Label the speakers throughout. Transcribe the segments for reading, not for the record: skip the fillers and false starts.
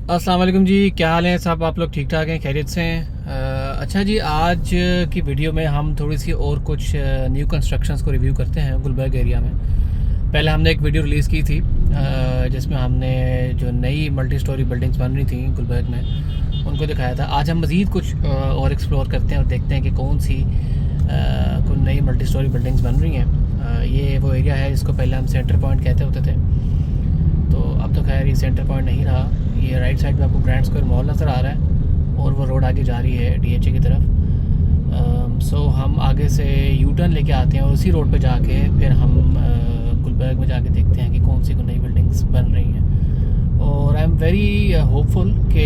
Speaker 1: अस्सलाम वालेकुम जी, क्या हाल है सब? आप लोग ठीक ठाक हैं, खैरियत से हैं? अच्छा जी, आज की वीडियो में हम थोड़ी सी और कुछ न्यू कंस्ट्रक्शंस को रिव्यू करते हैं गुलबर्ग एरिया में। पहले हमने एक वीडियो रिलीज़ की थी जिसमें हमने जो नई मल्टी स्टोरी बिल्डिंग्स बन रही थी गुलबर्ग में उनको दिखाया था। आज हम मज़ीद कुछ और एक्सप्लोर करते हैं और देखते हैं कि कौन सी कोई नई मल्टी स्टोरी बिल्डिंग्स बन रही हैं। ये वो एरिया है जिसको पहले हम सेंटर पॉइंट कहते होते थे, तो अब तो खैर ये सेंटर पॉइंट नहीं रहा। ये राइट साइड पे आपको ग्रैंड स्क्वायर मॉल नज़र आ रहा है और वो रोड आगे जा रही है डीएचए की तरफ। सो हम आगे से यू टर्न लेके आते हैं और उसी रोड पे जाके फिर हम गुलबर्ग में जाके देखते हैं कि कौन सी नई बिल्डिंग्स बन रही हैं। और आई एम वेरी होपफुल कि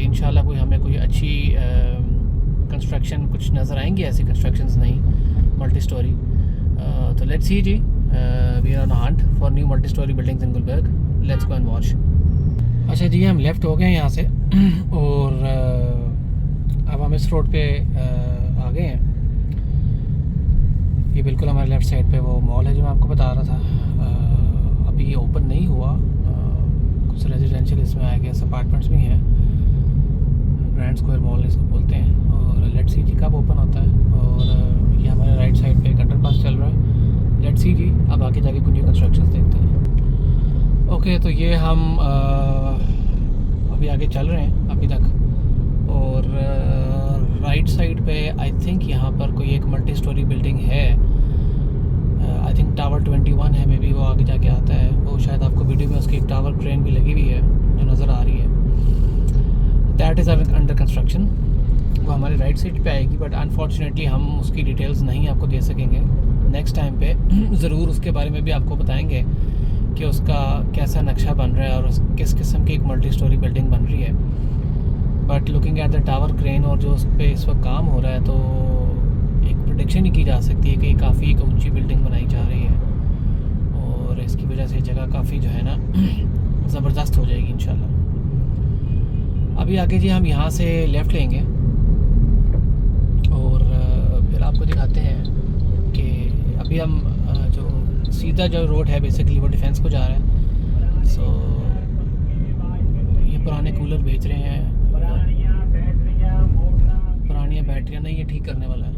Speaker 1: इंशाल्लाह कोई अच्छी कंस्ट्रक्शन कुछ नज़र आएंगी, ऐसी कंस्ट्रक्शंस नहीं मल्टी स्टोरी। तो लेट्स सी जी, we are on hunt for new multi storey buildings in Gulberg. Let's go and watch. अच्छा जी, हम लेफ़्ट हो गए हैं यहाँ से और अब हम इस रोड पे आ गए हैं। ये बिल्कुल हमारे लेफ़्ट साइड पे वो मॉल है जो मैं आपको बता रहा था। अभी ये ओपन नहीं हुआ, कुछ रेजिडेंशियल इसमें आए गए, अपार्टमेंट्स भी हैं। ग्रैंड स्क्वायर मॉल इसको बोलते हैं और लेट्स सी जी कब ओपन होता है। और ये हमारे राइट साइड पे एक अंडरपास चल रहा है। लेट्स सी जी अब आगे जाके कुछ न्यू कंस्ट्रक्शंस देखते हैं। ओके, तो ये हम अभी आगे चल रहे हैं अभी तक और राइट साइड पे आई थिंक यहाँ पर कोई एक मल्टी स्टोरी बिल्डिंग है। आई थिंक टावर 21 है, मे बी वो आगे जाके आता है। वो शायद आपको वीडियो में उसकी एक टावर क्रेन भी लगी हुई है जो नज़र आ रही है। That is under construction. वो हमारे राइट साइड पे आएगी, बट अनफॉर्चुनेटली हम उसकी डिटेल्स नहीं आपको दे सकेंगे। नेक्स्ट टाइम पे ज़रूर उसके बारे में भी आपको बताएंगे कि उसका कैसा नक्शा बन रहा है और किस किस्म की एक मल्टी स्टोरी बिल्डिंग बन रही है। But looking at the tower crane और जो उस पर इस वक्त काम हो रहा है, तो एक प्रेडिक्शन ही की जा सकती है कि काफ़ी एक ऊंची बिल्डिंग बनाई जा रही है और इसकी वजह से जगह काफ़ी जो है ना ज़बरदस्त हो जाएगी इंशाल्लाह। अभी आगे जी हम यहाँ से लेफ़्ट लेंगे और फिर आपको दिखाते हैं कि अभी हम जो सीधा जो रोड है बेसिकली वो डिफेंस को जा रहा है। सो ये पुराने कूलर बेच रहे हैं, पुरानी बैटरियाँ नहीं, ये ठीक करने वाला है।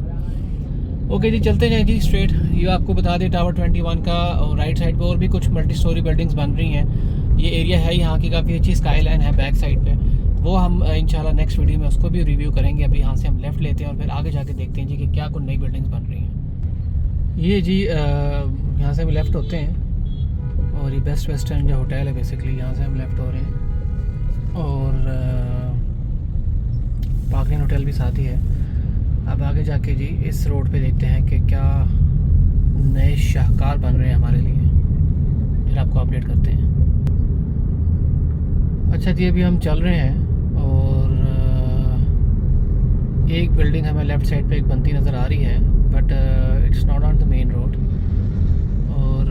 Speaker 1: ओके जी, चलते जाएँ जी स्ट्रेट। ये आपको बता दें टावर 21 का और राइट साइड पे और भी कुछ मल्टी स्टोरी बिल्डिंग्स बन रही हैं। ये एरिया है यहाँ की काफ़ी अच्छी स्काई लाइन है बैक साइड पे, वो हम इंशाल्लाह नेक्स्ट वीडियो में उसको भी रिव्यू करेंगे। अभी यहाँ से हम लेफ़्ट लेते हैं और फिर आगे जाके देखते हैं जी कि क्या कुछ नई बिल्डिंग्स बन रही हैं। ये जी यहाँ से हम लेफ़्ट होते हैं और ये बेस्ट वेस्टर्न जो होटल है बेसिकली, यहाँ से हम लेफ़्ट हो रहे हैं और पार्किंग होटल भी साथ ही है। अब आगे जाके जी इस रोड पे देखते हैं कि क्या नए शाहकार बन रहे हैं हमारे लिए, फिर आपको अपडेट करते हैं। अच्छा जी, अभी हम चल रहे हैं और एक बिल्डिंग हमें लेफ़्ट साइड पे एक बनती नज़र आ रही है, but it's not on the main road. और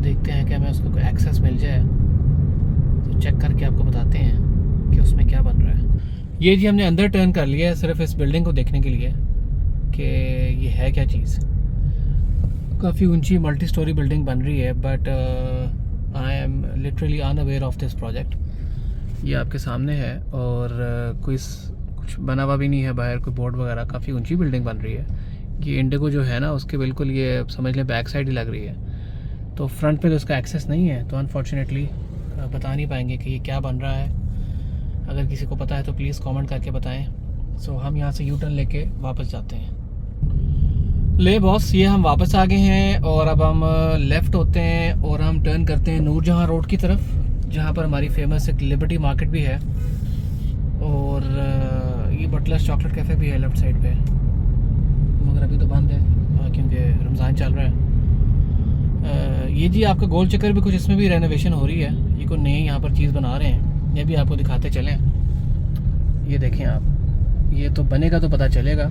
Speaker 1: देखते हैं कि हमें उसको कोई एक्सेस मिल जाए, तो चेक करके आपको बताते हैं कि उसमें क्या बन रहा है। ये जी हमने अंदर टर्न कर लिया है सिर्फ इस बिल्डिंग को देखने के लिए कि ये है क्या चीज़। काफ़ी ऊंची मल्टी स्टोरी बिल्डिंग बन रही है, but I am literally unaware of this project. ये आपके सामने है और कुछ बना हुआ भी नहीं है बाहर, कोई बोर्ड वगैरह। काफ़ी ऊंची बिल्डिंग बन रही है। ये इंडिगो जो है ना उसके बिल्कुल ये समझ लें बैक साइड ही लग रही है, तो फ्रंट पे तो उसका एक्सेस नहीं है, तो अनफॉर्चुनेटली बता नहीं पाएंगे कि ये क्या बन रहा है। अगर किसी को पता है तो प्लीज़ कमेंट करके बताएं। सो हम यहाँ से यू टर्न लेके वापस जाते हैं। ले बॉस, ये हम वापस आ गए हैं और अब हम लेफ़्ट होते हैं और हम टर्न करते हैं नूरजहां रोड की तरफ, जहाँ पर हमारी फेमस एक लिबर्टी मार्केट भी है और ये बटलर्स चॉकलेट कैफ़े भी है लेफ़्ट साइड पे, मगर अभी तो बंद है क्योंकि रमज़ान चल रहा है। ये जी आपका गोल चक्कर भी कुछ इसमें भी रेनोवेशन हो रही है। ये कोई नई यहाँ पर चीज़ बना रहे हैं, ये भी आपको दिखाते चलें। ये देखें आप, ये तो बनेगा तो पता चलेगा।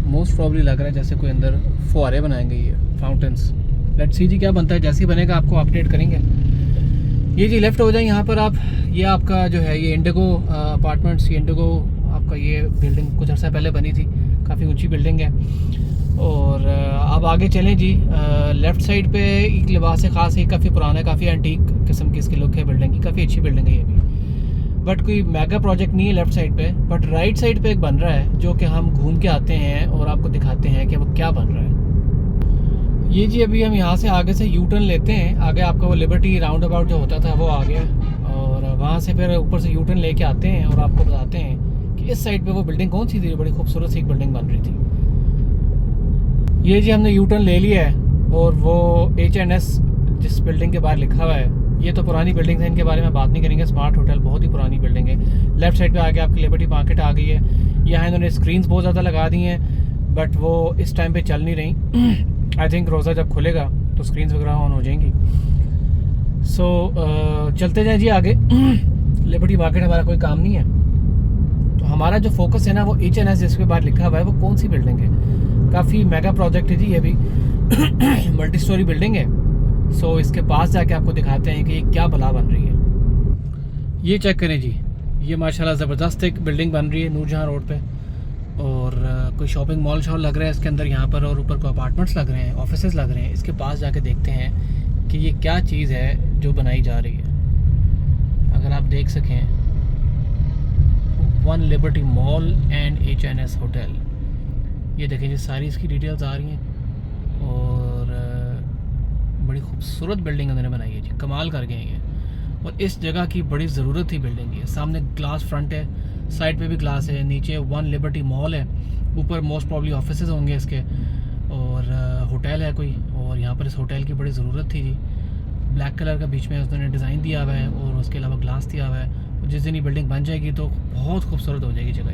Speaker 1: मोस्ट प्रॉब्ली लग रहा है जैसे कोई अंदर फुहारे बनाएंगे, ये फाउंटेन्स। लेट्स सी जी क्या बनता है, जैसे ही बनेगा आपको अपडेट करेंगे। ये जी लेफ़्ट हो जाए यहाँ पर आप, ये आपका जो है ये इंडिगो अपार्टमेंट्स, ये इंडिगो आपका ये बिल्डिंग कुछ अर्सा पहले बनी थी, काफ़ी ऊंची बिल्डिंग है। और अब आगे चलें जी, लेफ़्ट साइड पे एक लिबास ख़ास है, काफ़ी पुराना है, काफ़ी एंटीक किस्म की इसकी लुक है बिल्डिंग की, काफ़ी अच्छी बिल्डिंग है ये भी। बट कोई मेगा प्रोजेक्ट नहीं है लेफ़्ट साइड पे, बट राइट साइड पे एक बन रहा है जो कि हम घूम के आते हैं और आपको दिखाते हैं कि वो क्या बन रहा है। ये जी अभी हम यहाँ से आगे से यू टर्न लेते हैं, आगे आपका वो लिबर्टी राउंड अबाउट जो होता था वो आ गया, और वहाँ से फिर ऊपर से यू टर्न लेके आते हैं और आपको बताते हैं कि इस साइड पे वो बिल्डिंग कौन सी थी, बड़ी खूबसूरत सी एक बिल्डिंग बन रही थी। ये जी हमने यू टर्न ले लिया है और वो H&S जिस बिल्डिंग के बाहर लिखा हुआ है, ये तो पुरानी बिल्डिंग है, इनके बारे में बात नहीं करेंगे। स्मार्ट होटल बहुत ही पुरानी बिल्डिंग है। लेफ्ट साइड पे आके आपकी लिबर्टी मार्केट आ गई है। यहाँ इन्होंने स्क्रीन्स बहुत ज़्यादा लगा दी हैं, बट वो इस टाइम पे चल नहीं रही। आई थिंक रोज़ा जब खुलेगा तो स्क्रीन्स वगैरह ऑन हो जाएंगी। सो चलते जाएँ जी आगे। लिबर्टी मार्केट हमारा कोई काम नहीं है, तो हमारा जो फोकस है ना वो H&S जिसके बाहर लिखा हुआ है वो कौन सी बिल्डिंग है। काफ़ी मेगा प्रोजेक्ट है जी ये भी। मल्टी स्टोरी बिल्डिंग है। सो इसके पास जाके आपको दिखाते हैं कि ये क्या बला बन रही है। ये चेक करें जी, ये माशाल्लाह ज़बरदस्त एक बिल्डिंग बन रही है नूरजहां रोड पे, और कोई शॉपिंग मॉल शॉल लग रहा है इसके अंदर यहाँ पर, और ऊपर कोई अपार्टमेंट्स लग रहे हैं, ऑफिसेज लग रहे हैं। इसके पास जाके देखते हैं कि ये क्या चीज़ है जो बनाई जा रही है। अगर आप देख सकें, one liberty mall and H&S hotel, ये देखें जी सारी इसकी डिटेल्स आ रही हैं, और बड़ी खूबसूरत बिल्डिंग उन्होंने बनाई है जी, कमाल कर गए हैं ये। और इस जगह की बड़ी ज़रूरत थी बिल्डिंग की। सामने ग्लास फ्रंट है, साइड पे भी ग्लास है, नीचे वन लिबर्टी मॉल है, ऊपर मोस्ट प्रॉब्ली ऑफिसेज होंगे इसके, और होटल है कोई, और यहाँ पर इस होटल की बड़ी ज़रूरत थी जी। ब्लैक कलर का बीच में उन्होंने डिज़ाइन दिया हुआ है, और उसके अलावा ग्लास दिया हुआ है। जिस दिन ये बिल्डिंग बन जाएगी तो बहुत खूबसूरत हो जाएगी जगह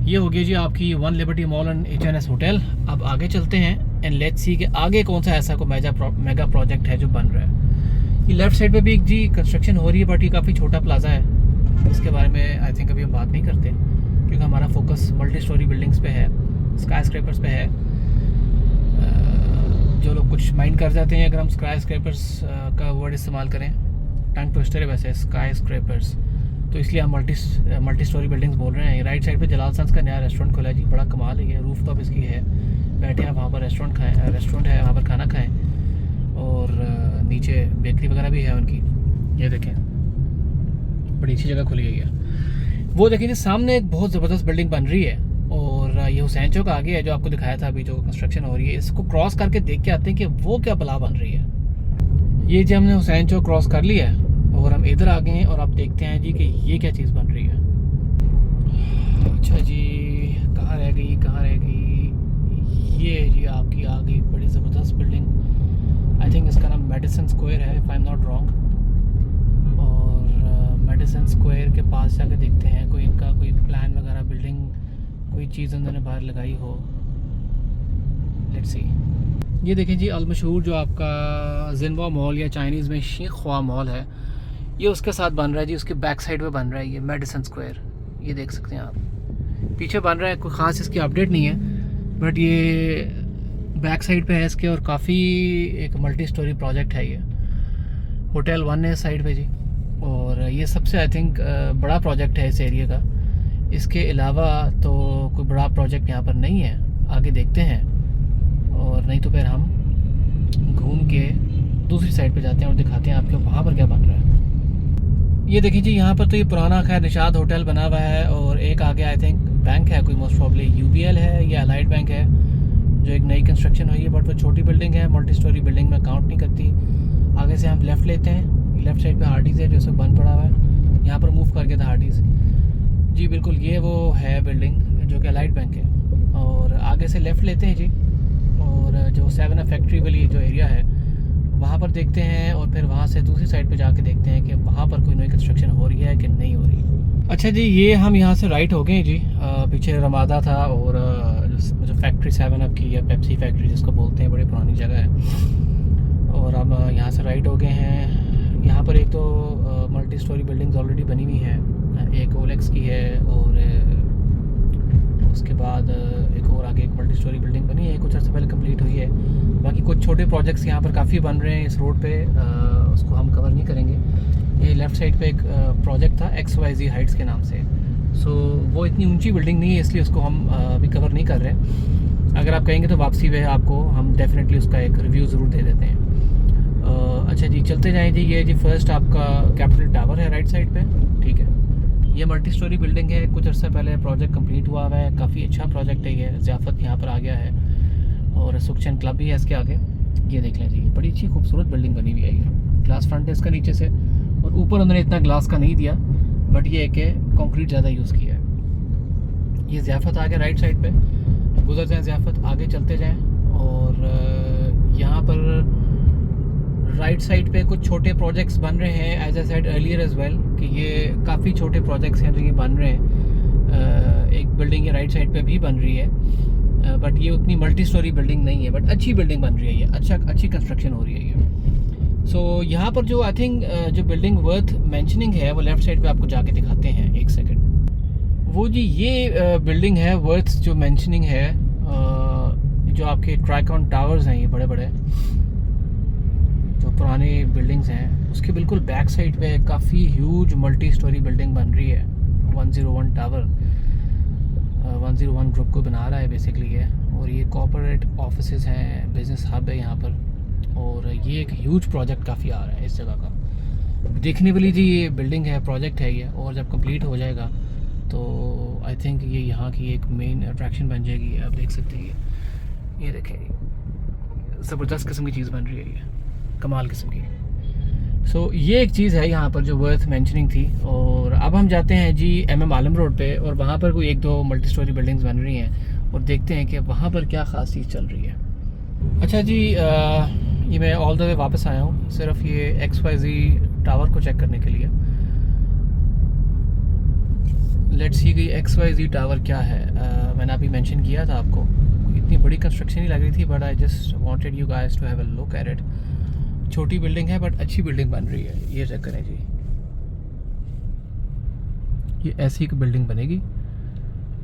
Speaker 1: ये हो गई जी आपकी one liberty mall and H&S hotel. अब आगे चलते हैं एंड लेट्स सी कि आगे कौन सा ऐसा कोई मेगा प्रोजेक्ट है जो बन रहा है। ये लेफ़्ट साइड पे भी जी कंस्ट्रक्शन हो रही है, बट ये काफ़ी छोटा प्लाजा है। इसके बारे में आई थिंक अभी हम बात नहीं करते, क्योंकि हमारा फोकस मल्टी स्टोरी बिल्डिंग्स पे है, स्काई स्क्रैपर्स पे है। जो लोग कुछ माइंड कर जाते हैं अगर हम स्काई स्क्रैपर्स का वर्ड इस्तेमाल करें, टंग ट्विस्टर है वैसे स्काई स्क्रैपर्स, तो इसलिए हम मल्टी स्टोरी बिल्डिंग्स बोल रहे हैं। राइट साइड पे जलाल सन्स का नया रेस्टोरेंट खुला है जी, बड़ा कमाल है ये, रूफ टॉप इसकी है, बैठे आप वहाँ पर रेस्टोरेंट है, वहाँ पर खाना खाएं, और नीचे बेकरी वगैरह भी है उनकी। ये देखें बड़ी अच्छी जगह खुली गई है। वो देखें जी सामने एक बहुत ज़बरदस्त बिल्डिंग बन रही है, और ये हुसैन चौक आगे है जो आपको दिखाया था अभी, जो कंस्ट्रक्शन हो रही है। इसको क्रॉस करके देख के आते हैं कि वो क्या बला बन रही है। ये जी हमने हुसैन चौक क्रॉस कर लिया है और हम इधर आ गए हैं, और आप देखते हैं जी कि ये क्या चीज़ बन रही है। अच्छा जी, कहाँ रह गई? ये जी आपकी आ गई बड़ी ज़बरदस्त बिल्डिंग। आई थिंक इसका नाम मेडिसन स्क्वायर है, if I am not wrong. और मेडिसन स्क्वायर के पास जाके देखते हैं कोई इनका कोई प्लान वगैरह, बिल्डिंग कोई चीज़ उन्होंने बाहर लगाई हो। Let's see. ये देखें जी अलमशहूर जो आपका जिनवा मॉल या चाइनीज़ में शेख ख्वा मॉल है, ये उसके साथ बन रहा है जी, उसके बैक साइड पे बन रहा है ये मेडिसन स्क्वायर। ये देख सकते हैं आप, पीछे बन रहा है, कोई ख़ास इसकी अपडेट नहीं है, बट ये बैक साइड पे है इसके, और काफ़ी एक मल्टी स्टोरी प्रोजेक्ट है ये। होटल 1 है साइड पे जी, और ये सबसे आई थिंक बड़ा प्रोजेक्ट है इस एरिया का। इसके अलावा तो कोई बड़ा प्रोजेक्ट यहाँ पर नहीं है। आगे देखते हैं, और नहीं तो फिर हम घूम के दूसरी साइड पे जाते हैं और दिखाते हैं आपको वहाँ पर क्या बन रहा है। ये देखिए जी, यहाँ पर तो ये पुराना खैर निशाद होटल बना हुआ है, और एक आगे आई थिंक बैंक है कोई, मोस्ट प्रॉब्ली UBL है या अलाइड बैंक है, जो एक नई कंस्ट्रक्शन हुई है, बट वो छोटी बिल्डिंग है, मल्टी स्टोरी बिल्डिंग में काउंट नहीं करती। आगे से हम लेफ़्ट लेते हैं, लेफ़्ट साइड पे हार्डीज़ है जो सब बंद पड़ा हुआ है, यहाँ पर मूव करके था हार्डीज़ जी, बिल्कुल ये वो है बिल्डिंग जो कि अलाइड बैंक है। और आगे से लेफ़्ट लेते हैं जी, और जो 7 फैक्ट्री वाली जो एरिया है वहाँ पर देखते हैं, और फिर वहाँ से दूसरी साइड पे जाके देखते हैं कि वहाँ पर कोई नई कंस्ट्रक्शन हो रही है कि नहीं हो रही। अच्छा जी, ये हम यहाँ से राइट हो गए जी, पीछे रमादा था, और जो फैक्ट्री 7 की या पेप्सी फैक्ट्री जिसको बोलते हैं, बड़ी पुरानी जगह है, और अब यहाँ से राइट हो गए हैं। यहाँ पर एक तो मल्टी स्टोरी बिल्डिंग्स ऑलरेडी बनी हुई हैं, एक ओलेक्स की है, और उसके बाद एक और आगे एक मल्टी स्टोरी बिल्डिंग बनी है, कुछ अर्से पहले कंप्लीट हुई है। बाकी कुछ छोटे प्रोजेक्ट्स यहाँ पर काफ़ी बन रहे हैं इस रोड पे, उसको हम कवर नहीं करेंगे। ये लेफ़्ट साइड पे एक प्रोजेक्ट था XYZ हाइट्स के नाम से, सो वो इतनी ऊंची बिल्डिंग नहीं है, इसलिए उसको हम अभी कवर नहीं कर रहे। अगर आप कहेंगे तो वापसी में आपको हम डेफिनेटली उसका एक रिव्यू ज़रूर दे देते हैं। अच्छा जी, चलते जाएँ जी। ये जी फर्स्ट आपका कैपिटल टावर है राइट साइड पे, ठीक ये मल्टी स्टोरी बिल्डिंग है, कुछ अर्सा पहले प्रोजेक्ट कंप्लीट हुआ हुआ है, काफ़ी अच्छा प्रोजेक्ट है ये। ज़ियाफ़त यहाँ पर आ गया है और सुखचैन क्लब भी है इसके आगे। ये देख लें जी, बड़ी अच्छी खूबसूरत बिल्डिंग बनी हुई है ये। ग्लास फ्रंट है इसका नीचे से, और ऊपर उन्होंने इतना ग्लास का नहीं दिया, बट ये है कि कंक्रीट ज़्यादा यूज़ किया है। ये ज़ियाफ़त आ गया राइट साइड पे, गुजर जाएँ ज़ियाफ़त, आगे चलते जाएँ और यहाँ पर राइट साइड पे कुछ छोटे प्रोजेक्ट्स बन रहे हैं, as I said earlier as well कि ये काफ़ी छोटे प्रोजेक्ट्स हैं जो ये बन रहे हैं। एक बिल्डिंग ये राइट साइड पे भी बन रही है, बट ये उतनी मल्टी स्टोरी बिल्डिंग नहीं है, बट अच्छी बिल्डिंग बन रही है ये, अच्छी कंस्ट्रक्शन हो रही है ये। सो यहाँ पर जो आई थिंक जो बिल्डिंग वर्थ मेंशनिंग है वो लेफ़्ट साइड पे आपको जाके दिखाते हैं, एक सेकंड। वो जी ये बिल्डिंग है वर्थ जो मेंशनिंग है, जो आपके ट्राइकॉन टावर्स हैं, ये बड़े बड़े जो पुराने बिल्डिंग्स हैं, उसके बिल्कुल बैक साइड पे काफ़ी ह्यूज मल्टी स्टोरी बिल्डिंग बन रही है। 101 टावर 101 ग्रुप को बना रहा है बेसिकली ये, और ये कॉर्पोरेट ऑफिसेज हैं, बिजनेस हब है यहाँ पर, और ये एक ह्यूज प्रोजेक्ट काफ़ी आ रहा है इस जगह का। देखने वाली जी ये बिल्डिंग है, प्रोजेक्ट है ये, और जब कंप्लीट हो जाएगा तो आई थिंक ये यहाँ की एक मेन अट्रैक्शन बन जाएगी। आप देख सकते हैं ये देखें, ज़बरदस्त किस्म की चीज़ बन रही है ये, कमाल किस्म की। सो ये एक चीज़ है यहाँ पर जो वर्थ मेंशनिंग थी। और अब हम जाते हैं जी MM आलम रोड पे, और वहाँ पर कोई एक दो मल्टी स्टोरी बिल्डिंग्स बन रही हैं, और देखते हैं कि वहाँ पर क्या ख़ास चीज़ चल रही है। अच्छा जी, ये मैं ऑल द वे वापस आया हूँ सिर्फ ये XYZ टावर को चेक करने के लिए। लेट्स सी कि XYZ टावर क्या है। मैंने अभी मेंशन किया था आपको, इतनी बड़ी कंस्ट्रक्शन ही लग रही थी, but I just wanted you guys to have a look at it. छोटी बिल्डिंग है बट अच्छी बिल्डिंग बन रही है, ये चेक करें जी। ये ऐसी एक बिल्डिंग बनेगी,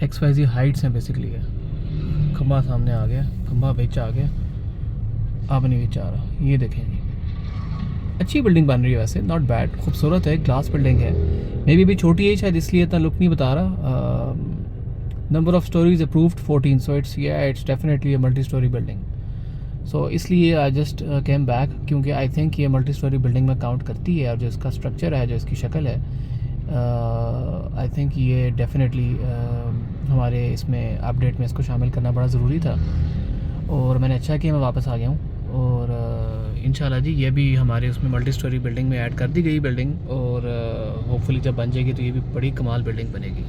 Speaker 1: XYZ हाइट्स हैं बेसिकली है। खंबा सामने आ गया, खंबा बीच आ गया, अब नहीं बीच आ रहा। ये देखें जी, अच्छी बिल्डिंग बन रही है वैसे, नॉट बैड, खूबसूरत है, ग्लास बिल्डिंग है। मे बी भी छोटी है शायद, इसलिए इतना लुक नहीं बता रहा। Number of storeys approved 14, so it's definitely a multi storey building. So इसलिए आई जस्ट केम बैक, क्योंकि आई थिंक ये मल्टी स्टोरी बिल्डिंग में काउंट करती है, और जो इसका स्ट्रक्चर है, जो इसकी शक्ल है, आई थिंक ये डेफिनेटली हमारे इसमें अपडेट में इसको शामिल करना बड़ा ज़रूरी था, और मैंने अच्छा किया मैं वापस आ गया हूँ। और इंशाल्लाह जी ये भी हमारे उसमें मल्टी स्टोरी बिल्डिंग में ऐड कर दी गई बिल्डिंग, और होपफुली जब बन जाएगी तो ये भी बड़ी कमाल बिल्डिंग बनेगी।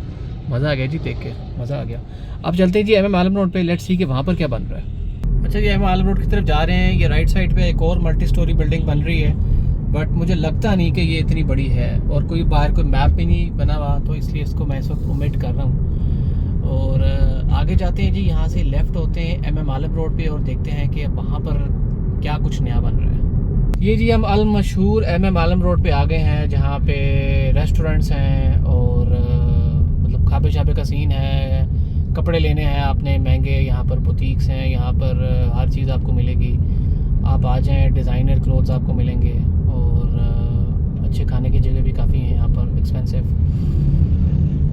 Speaker 1: मज़ा आ गया जी देख के, मज़ा आ गया। अब चलते हैं जी MM आलम रोड पे, लेट्स सी कि वहाँ पर क्या बन रहा है। अच्छा जी, MM आलम रोड की तरफ जा रहे हैं। ये राइट साइड पे एक और मल्टी स्टोरी बिल्डिंग बन रही है, बट मुझे लगता नहीं कि ये इतनी बड़ी है, और कोई बाहर कोई मैप भी नहीं बना हुआ, तो इसलिए इसको मैं इस वक्त ओमिट कर रहा हूँ। और आगे जाते हैं जी, यहाँ से लेफ़्ट होते हैं MM आलम रोड पे, और देखते हैं कि वहाँ पर क्या कुछ नया बन रहा है। ये जी हम अल मशहूर MM आलम रोड पे आ गए हैं, जहाँ पे रेस्टोरेंट्स हैं, और मतलब खाबे शाबे का सीन है। कपड़े लेने हैं आपने महंगे, यहाँ पर बुटीक्स हैं, यहाँ पर हर चीज़ आपको मिलेगी। आप आ जाएं, डिज़ाइनर क्लोथ्स आपको मिलेंगे, और अच्छे खाने की जगह भी काफ़ी हैं यहाँ पर, expensive.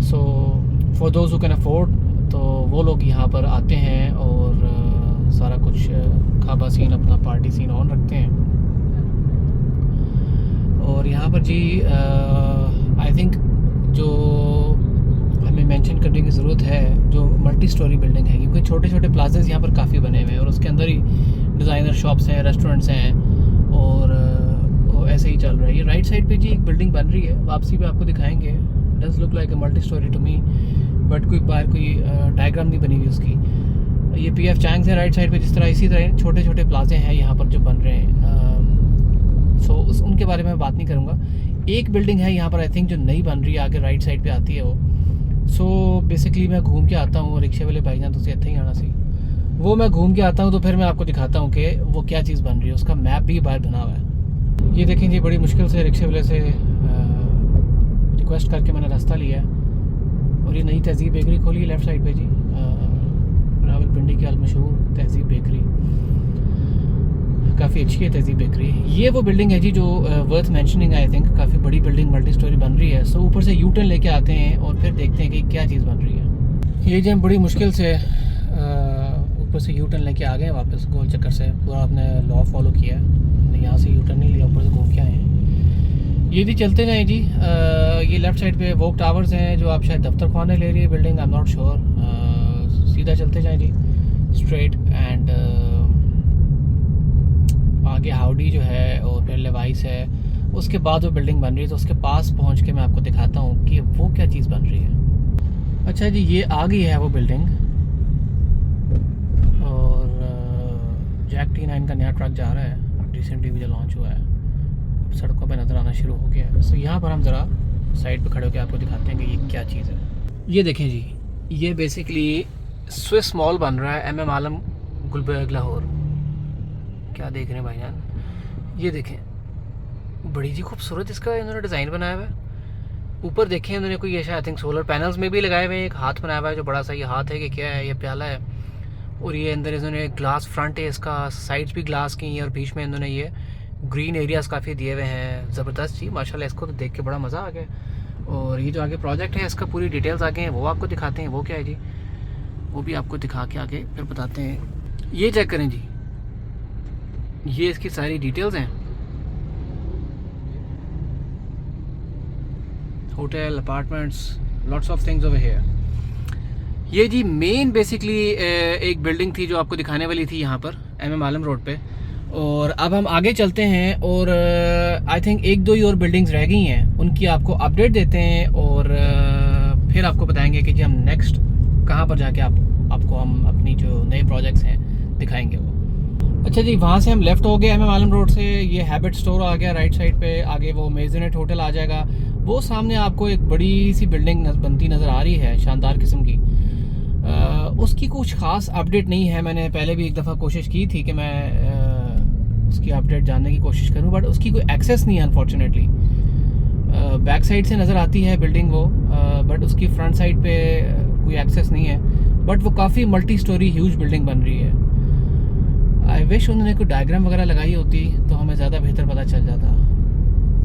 Speaker 1: So for those who can afford, तो वो लोग यहाँ पर आते हैं और सारा कुछ खाबा सीन, अपना पार्टी सीन ऑन रखते हैं। और यहाँ पर जी आई थिंक जो हमें मेंशन करने की ज़रूरत है, जो मल्टी स्टोरी बिल्डिंग है, क्योंकि छोटे छोटे प्लाज़ाज यहाँ पर काफ़ी बने हुए हैं, और उसके अंदर ही डिज़ाइनर शॉप्स हैं, रेस्टोरेंट्स हैं, और ऐसे ही चल रहा है। ये राइट साइड पे जी एक बिल्डिंग बन रही है, वापसी पे आपको दिखाएंगे। Does look like a multi storey to me, but कोई बाहर कोई डायग्राम नहीं बनी हुई उसकी। ये PF चैंग्स है राइट साइड पे, जिस तरह इसी तरह छोटे छोटे प्लाजे हैं यहाँ पर जो बन रहे हैं। सो उनके बारे में मैं बात नहीं करूँगा। एक बिल्डिंग है यहाँ पर आई थिंक जो नई बन रही है, आगे राइट साइड पे आती है वो। सो बेसिकली मैं घूम के आता हूँ, रिक्शे वाले भाईजान तो इत्थे ही आना सी, वो मैं घूम के आता हूँ, तो फिर मैं आपको दिखाता हूँ कि वो क्या चीज़ बन रही है। उसका मैप भी बाहर बना हुआ है। ये देखें जी, बड़ी मुश्किल से रिक्शे वाले से रिक्वेस्ट करके मैंने रास्ता लिया है, और ये नई तहज़ीब बेकरी खोली है लेफ़्ट साइड पे जी, रावलपिंडी की मशहूर तहज़ीब बेकरी, काफ़ी अच्छी है तहज़ीब बेकरी। ये वो बिल्डिंग है जी जो वर्थ मेंशनिंग आई थिंक, काफ़ी बड़ी बिल्डिंग मल्टी स्टोरी बन रही है। सो ऊपर से U-टर्न लेके आते हैं और फिर देखते हैं कि क्या चीज़ बन रही है। ये जो हम बड़ी मुश्किल से ऊपर से U-टर्न लेके आ गए वापस गोल चक्कर से, पूरा आपने लॉ फॉलो किया है, यहाँ से U-टर्न नहीं लिया, ऊपर से घूम के आए हैं। ये जी चलते जाएं जी। ये लेफ़्ट साइड पे वोक टावर्स हैं जो आप शायद दफ्तर खाने ले रही है building, I am not sure. सीधा चलते जाएं जी स्ट्रेट एंड आगे हाउडी जो है और फिर लेवाइस है, उसके बाद वो बिल्डिंग बन रही है। तो उसके पास पहुंच के मैं आपको दिखाता हूँ कि वो क्या चीज़ बन रही है। अच्छा जी, ये आ गई है वो बिल्डिंग और जैक T9 का नया ट्रक जा रहा है, रिसेंटली भी जो लॉन्च हुआ है, सड़कों पे नज़र आना शुरू हो गया है। तो यहाँ पर हम ज़रा साइड पे खड़े होकर आपको दिखाते हैं कि ये क्या चीज़ है। ये देखें जी, ये बेसिकली स्विस मॉल बन रहा है MM आलम गुलबर्ग लाहौर। क्या देख रहे हैं भाईजान, ये देखें, बड़ी जी खूबसूरत इसका इन्होंने डिज़ाइन बनाया हुआ है। ऊपर देखें इन्होंने कोई ऐसा आई थिंक सोलर पैनल्स में भी लगाए हुए हैं। एक हाथ बनाया हुआ है जो बड़ा सा, ये हाथ है कि क्या है, ये प्याला है। और ये अंदर इन्होंने ग्लास फ्रंट है इसका, साइड्स भी ग्लास की हैं और बीच में इन्होंने ये ग्रीन एरियाज़ काफ़ी दिए हुए हैं। ज़बरदस्त जी, माशाल्लाह, इसको तो देख के बड़ा मज़ा आ गया। और ये जो आगे प्रोजेक्ट है इसका पूरी डिटेल्स आगे हैं, वो आपको दिखाते हैं। वो क्या है जी, वो भी आपको दिखा के आगे फिर बताते हैं। ये चेक करें जी, ये इसकी सारी डिटेल्स हैं। Hotel, apartments, lots of things over here. ये जी मेन बेसिकली एक बिल्डिंग थी जो आपको दिखाने वाली थी यहाँ पर MM आलम रोड पे। और अब हम आगे चलते हैं और आई थिंक एक दो ही और बिल्डिंग्स रह गई हैं, उनकी आपको अपडेट देते हैं और फिर आपको बताएंगे कि जी हम नेक्स्ट कहाँ पर जाके आपको हम अपनी जो नए प्रोजेक्ट्स हैं दिखाएंगे वो। अच्छा जी, वहाँ से हम लेफ़्ट हो गए MM आलम रोड से, ये हैबिट स्टोर आ गया राइट साइड पे, आगे वो मेजनेट होटल आ जाएगा। वो सामने आपको एक बड़ी सी बिल्डिंग बनती नज़र आ रही है, शानदार किस्म की। उसकी कुछ ख़ास अपडेट नहीं है। मैंने पहले भी एक दफ़ा कोशिश की थी कि मैं उसकी अपडेट जानने की कोशिश करूं, बट उसकी कोई एक्सेस नहीं है अनफॉर्चुनेटली। बैक साइड से नज़र आती है बिल्डिंग वो, बट उसकी फ्रंट साइड पे कोई एक्सेस नहीं है। बट वो काफ़ी मल्टी स्टोरी ह्यूज बिल्डिंग बन रही है। आई विश उन्होंने कोई डायग्राम वगैरह लगाई होती तो हमें ज़्यादा बेहतर पता चल जाता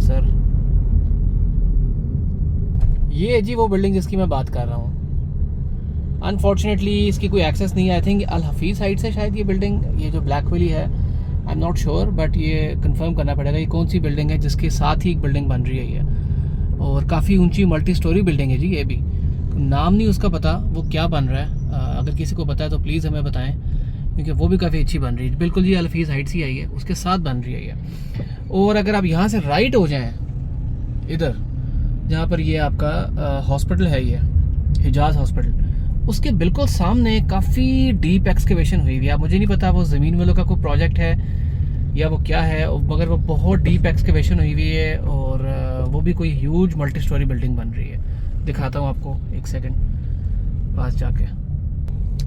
Speaker 1: सर। ये जी वो बिल्डिंग जिसकी मैं बात कर रहा हूँ, अनफॉर्चुनेटली इसकी कोई एक्सेस नहीं है। I think Al Hafeez side से शायद ये बिल्डिंग, ये जो ब्लैक वाली है, I am not sure, but ये कंफर्म करना पड़ेगा ये कौन सी बिल्डिंग है जिसके साथ ही एक बिल्डिंग बन रही है ये। और काफ़ी ऊंची मल्टी स्टोरी बिल्डिंग है जी। ये भी नाम नहीं उसका पता वो क्या बन रहा है, अगर किसी को पता है तो प्लीज़ हमें बताएं, क्योंकि वो भी काफ़ी अच्छी बन रही है। बिल्कुल जी अल हफीज़ हाइट से आई है, उसके साथ बन रही है ये। और अगर आप यहाँ से राइट हो जाएँ इधर, जहाँ पर ये आपका हॉस्पिटल है, ये हिजाज हॉस्पिटल, उसके बिल्कुल सामने काफ़ी डीप एक्सकेवेशन हुई हुई है। मुझे नहीं पता वो ज़मीन वालों का कोई प्रोजेक्ट है या वो क्या है, मगर वो बहुत डीप एक्सकेवेशन हुई हुई है और वो भी कोई ह्यूज मल्टी स्टोरी बिल्डिंग बन रही है। दिखाता हूँ आपको, एक सेकंड पास जाके।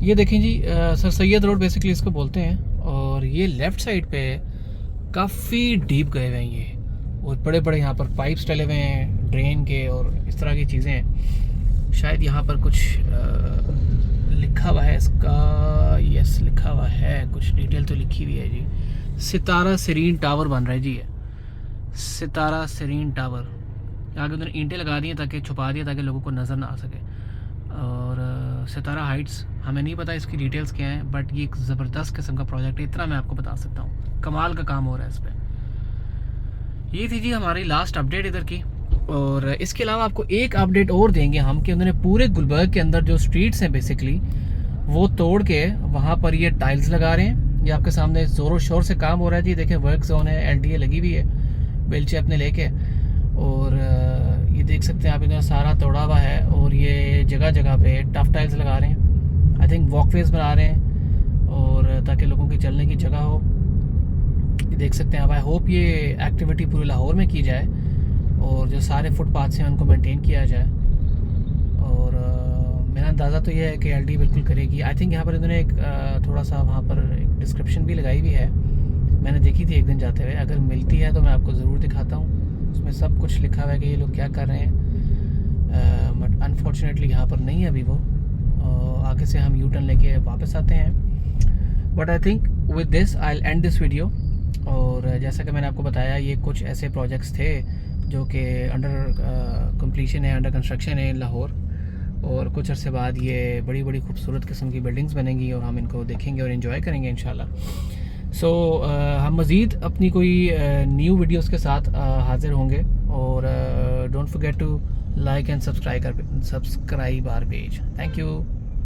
Speaker 1: ये देखें जी, सर सैयद रोड बेसिकली इसको बोलते हैं। और ये लेफ़्ट साइड पे काफ़ी डीप गए हुए हैं ये, और बड़े बड़े यहाँ पर पाइप्स डले हुए हैं ड्रेन के और इस तरह की चीज़ें हैं। शायद यहाँ पर कुछ लिखा हुआ है इसका, यस लिखा हुआ है, कुछ डिटेल तो लिखी हुई है जी। सितारा सरीन टावर बन रहा है जी, ये सितारा सरीन टावर। आगे उन्होंने ईंटें लगा दी हैं ताकि छुपा दिया ताकि लोगों को नज़र ना आ सके। और सितारा हाइट्स, हमें नहीं पता इसकी डिटेल्स क्या हैं, बट ये एक ज़बरदस्त किस्म का प्रोजेक्ट है, इतना मैं आपको बता सकता हूँ। कमाल का काम हो रहा है इस पर। ये थी जी हमारी लास्ट अपडेट इधर की। और इसके अलावा आपको एक अपडेट और देंगे हम कि उन्होंने पूरे गुलबर्ग के अंदर जो स्ट्रीट्स हैं बेसिकली वो तोड़ के वहाँ पर ये टाइल्स लगा रहे हैं। ये आपके सामने ज़ोरों शोर से काम हो रहा है जी। देखें वर्क जोन है, LDA लगी हुई है बेलचे अपने लेके, और ये देख सकते हैं आप, इन्होंने सारा तोड़ा हुआ है और ये जगह जगह पे टफ टाइल्स लगा रहे हैं। आई थिंक वॉकवेज बना रहे हैं और ताकि लोगों की चलने की जगह हो। ये देख सकते हैं आप। आई होप ये एक्टिविटी पूरे लाहौर में की जाए और जो सारे फुटपाथ हैं उनको मेंटेन किया जाए। और मेरा अंदाज़ा तो ये है कि LD बिल्कुल करेगी। आई थिंक यहाँ पर इन्होंने एक थोड़ा सा वहाँ पर एक डिस्क्रिप्शन भी लगाई हुई है, मैंने देखी थी एक दिन जाते हुए। अगर मिलती है तो मैं आपको ज़रूर दिखाता हूँ, उसमें सब कुछ लिखा हुआ है कि ये लोग क्या कर रहे हैं। बट अनफॉर्चुनेटली यहाँ पर नहीं है अभी वो। आगे से हम U-टर्न लेके वापस आते हैं। But I think with this I will and this video. और जैसा कि मैंने आपको बताया, ये कुछ ऐसे प्रोजेक्ट्स थे जो कि अंडर कंप्लीशन है, अंडर कंस्ट्रक्शन है लाहौर। और कुछ अरसे बाद ये बड़ी बड़ी खूबसूरत किस्म की बिल्डिंग्स बनेंगी और हम इनको देखेंगे और एंजॉय करेंगे इंशाल्लाह। सो हम मज़ीद अपनी कोई न्यू वीडियोस के साथ हाज़िर होंगे और don't forget to like and subscribe our page. Thank you.